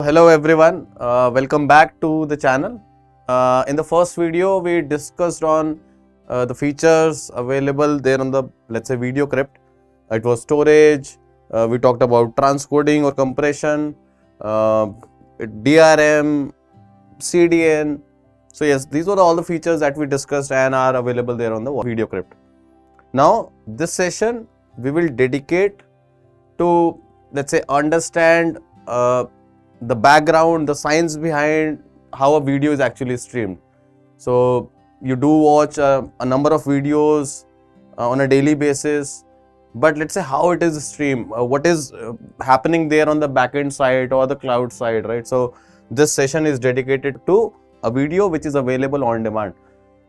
Hello everyone, welcome back to the channel. In the first video we discussed on the features available there on the, let's say, VideoCrypt. It was storage, we talked about transcoding or compression, DRM, CDN. So yes, these were all the features that we discussed and are available there on the VideoCrypt. Now this session we will dedicate to, let's say, understand the background, the science behind how a video is actually streamed. So you do watch a number of videos on a daily basis, but let's say how it is streamed, what is happening there on the backend side or the cloud side, right? So this session is dedicated to a video which is available on demand.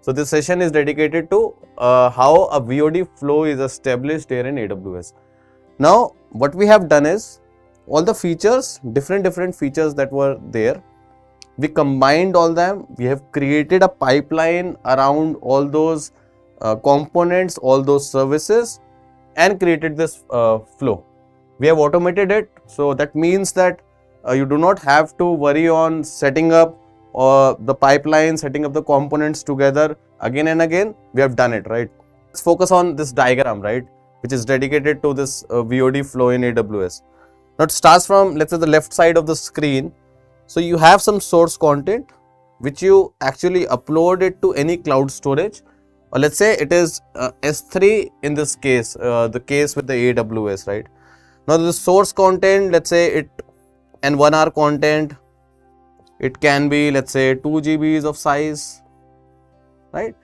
So this session is dedicated to how a VOD flow is established here in AWS. Now what we have done is, all the features, different features that were there, we combined all them. We have created a pipeline around all those components, all those services, and created this flow. We have automated it, so that means that you do not have to worry on setting up the pipeline, setting up the components together again and again. We have done it, right? Let's focus on this diagram, right, which is dedicated to this VOD flow in AWS. Now it starts from, let's say, the left side of the screen. So you have some source content which you actually upload it to any cloud storage, or let's say it is S3 in this case, the case with the AWS, right? Now the source content, let's say it, and 1 hour content, it can be, let's say, 2 GBs of size, right?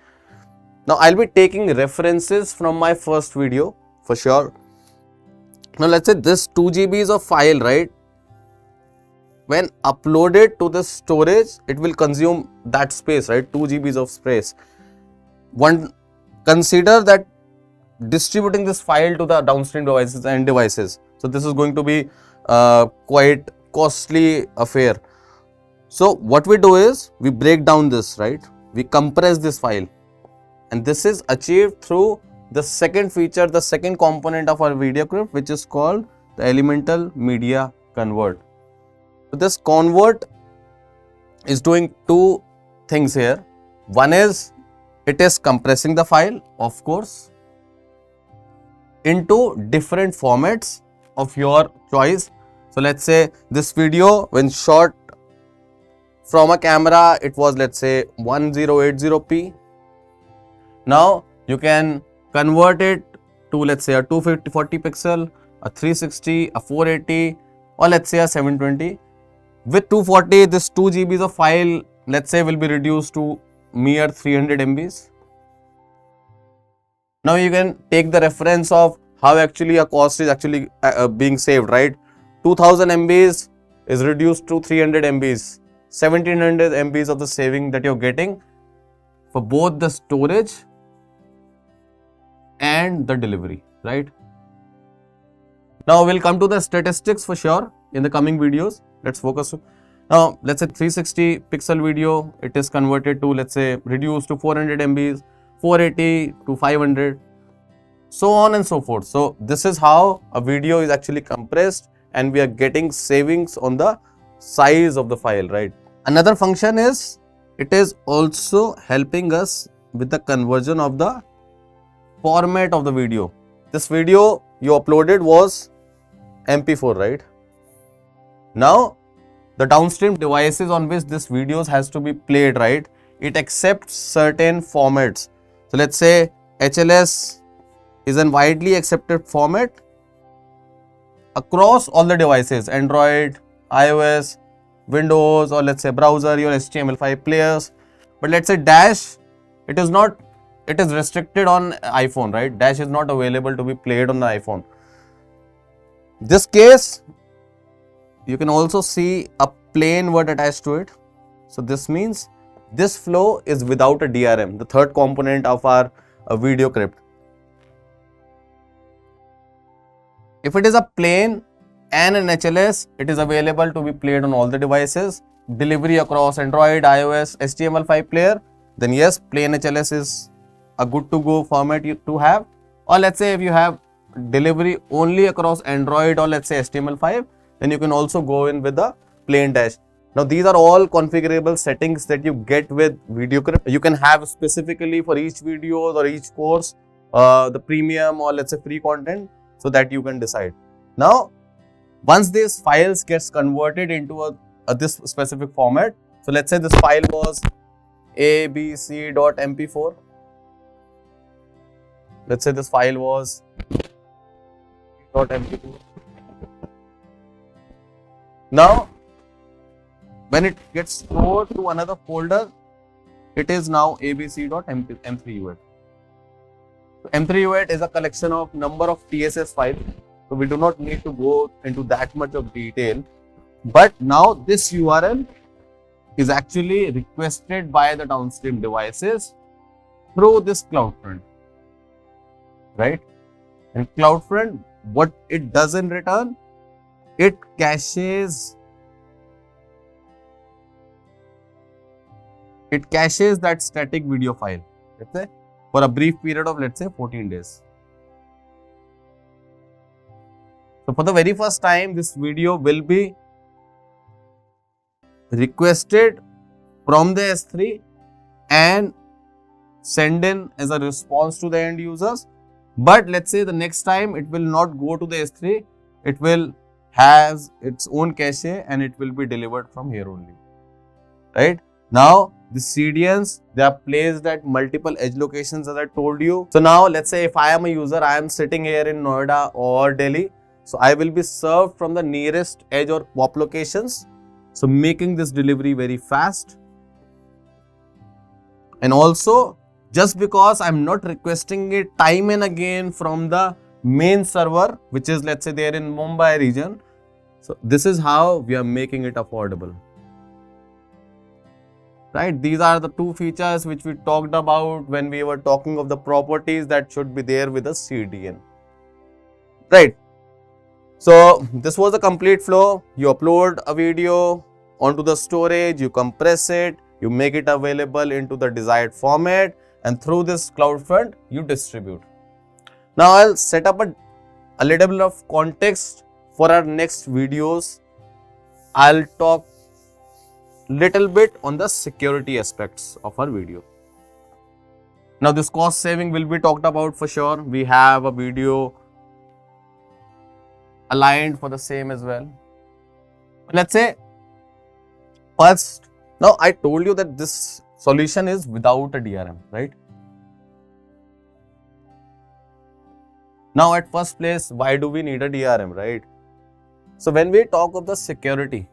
Now I'll be taking references from my first video for sure. Now let's say this 2 GBs of file, right, when uploaded to the storage, it will consume that space, right, 2 GBs of space. One, consider that distributing this file to the downstream devices and devices. So this is going to be quite costly affair. So what we do is, we break down this, right, we compress this file, and this is achieved through the second feature, the second component of our VideoCrypt, which is called the elemental media convert. So this convert is doing two things here. One is, it is compressing the file, of course, into different formats of your choice. So let's say this video, when shot from a camera, it was, let's say, 1080p. Now you can convert it to, let's say, a 240 pixel, a 360, a 480, or let's say a 720. With 240, this 2 GBs of file, let's say, will be reduced to mere 300 MBs. Now you can take the reference of how actually a cost is actually being saved, right? 2000 MBs is reduced to 300 MBs, 1700 MBs of the saving that you're getting for both the storage and the delivery, right? Now we'll come to the statistics for sure in the coming videos. Let's focus. Now let's say 360 pixel video, it is converted to, let's say, reduced to 400 MBs, 480 to 500, so on and so forth. So this is how a video is actually compressed, and we are getting savings on the size of the file, right? Another function is, it is also helping us with the conversion of the format of the video. This video you uploaded was MP4, right? Now the downstream devices on which this videos has to be played, right, it accepts certain formats. So let's say HLS is a widely accepted format across all the devices, Android, iOS, Windows, or let's say browser, your HTML5 players. But let's say Dash, it is not, it is restricted on iPhone, right? Dash is not available to be played on the iPhone. This case, you can also see a plain word attached to it. So this means this flow is without a DRM, the third component of our VideoCrypt. If it is a plain and an HLS, it is available to be played on all the devices, delivery across Android, iOS, HTML5 player, then yes, plain HLS is a good to go format to have. Or let's say if you have delivery only across Android or let's say HTML5, then you can also go in with the plain dash. Now these are all configurable settings that you get with VideoCrypt. You can have specifically for each video or each course the premium or let's say free content, so that you can decide. Now once these files gets converted into this specific format, so let's say this file was abc.mp4. Let's say this file was .mp4. Now when it gets stored to another folder, it is now abc.m3u8. M3u8 is a collection of number of TSS files, so we do not need to go into that much of detail. But now this URL is actually requested by the downstream devices through this CloudFront, right? And CloudFront, what it does in return, it caches that static video file, let's say for a brief period of let's say 14 days. So for the very first time, this video will be requested from the S3 and send in as a response to the end users. But let's say the next time it will not go to the S3, it will has its own cache and it will be delivered from here only, right? Now the CDNs, they are placed at multiple edge locations as I told you. So now let's say if I am a user, I am sitting here in Noida or Delhi. So I will be served from the nearest edge or POP locations. So making this delivery very fast. And also just because I'm not requesting it time and again from the main server, which is let's say there in Mumbai region. So this is how we are making it affordable. Right? These are the two features which we talked about when we were talking of the properties that should be there with a CDN. Right? So this was a complete flow. You upload a video onto the storage, you compress it, you make it available into the desired format, and through this CloudFront, you distribute. Now I'll set up a little bit of context for our next videos. I'll talk little bit on the security aspects of our video. Now this cost saving will be talked about for sure. We have a video aligned for the same as well. Let's say first, now I told you that this solution is without a DRM, right? Now at first place, why do we need a DRM, right? So when we talk of the security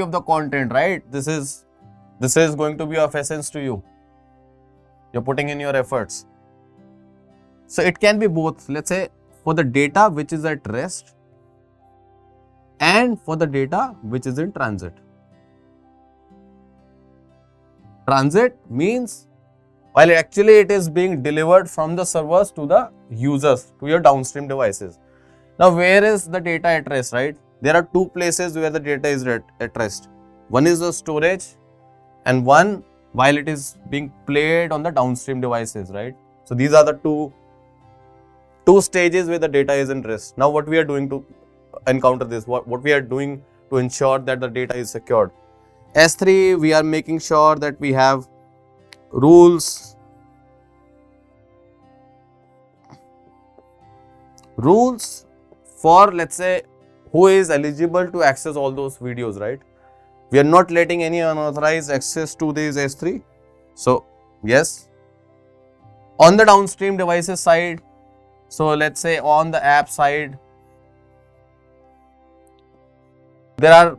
of the content, right? This is going to be of essence to you. You're putting in your efforts. So it can be both, let's say for the data which is at rest and for the data which is in transit. Transit means while actually it is being delivered from the servers to the users, to your downstream devices. Now where is the data at rest, right? There are two places where the data is at rest. One is the storage and one while it is being played on the downstream devices, right? So these are the two stages where the data is in rest. Now what we are doing to encounter this, what we are doing to ensure that the data is secured. S3, we are making sure that we have rules for let's say who is eligible to access all those videos, right? We are not letting any unauthorized access to these S3. So yes, on the downstream devices side, so let's say on the app side, there are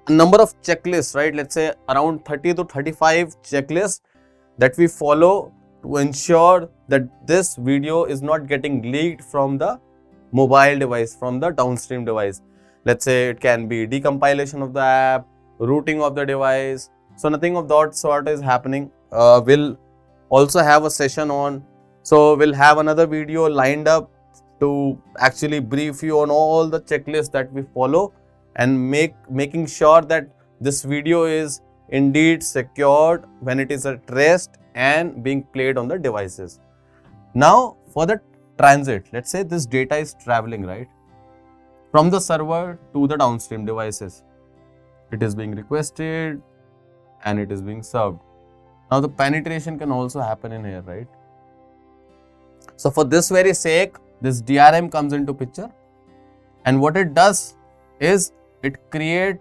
a number of checklists, right? Let's say around 30 to 35 checklists that we follow to ensure that this video is not getting leaked from the mobile device, from the downstream device. Let's say it can be decompilation of the app, rooting of the device. So nothing of that sort is happening. We'll also have a session on, so we'll have another video lined up to actually brief you on all the checklists that we follow and making sure that this video is indeed secured when it is at rest and being played on the devices. Now for the transit. Let's say this data is traveling, right, from the server to the downstream devices. It is being requested and it is being served. Now the penetration can also happen in here, right? So for this very sake, this DRM comes into picture, and what it does is it creates,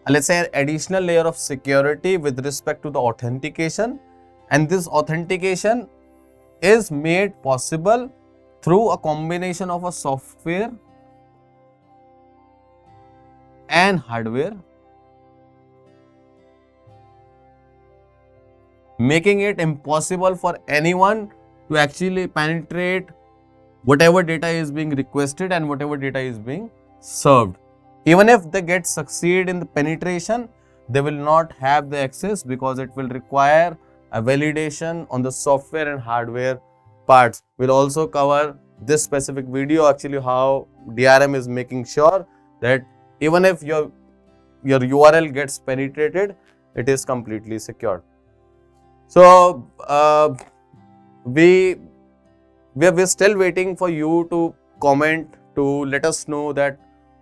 let's say, an additional layer of security with respect to the authentication, and this authentication is made possible through a combination of a software and hardware, making it impossible for anyone to actually penetrate whatever data is being requested and whatever data is being served. Even if they succeed in the penetration, they will not have the access because it will require a validation on the software and hardware parts. We'll also cover this specific video actually how DRM is making sure that even if your URL gets penetrated, it is completely secured. So we're still waiting for you to comment, to let us know that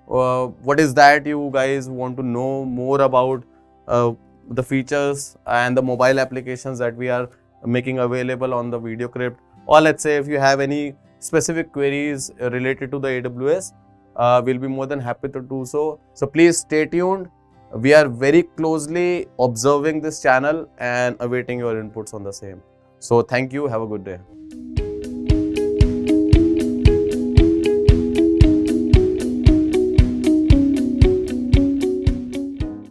what is that you guys want to know more about the features and the mobile applications that we are making available on the VideoCrypt, or let's say if you have any specific queries related to the AWS, we'll be more than happy to do so. So please stay tuned. We are very closely observing this channel and awaiting your inputs on the same. So thank you. Have a good day.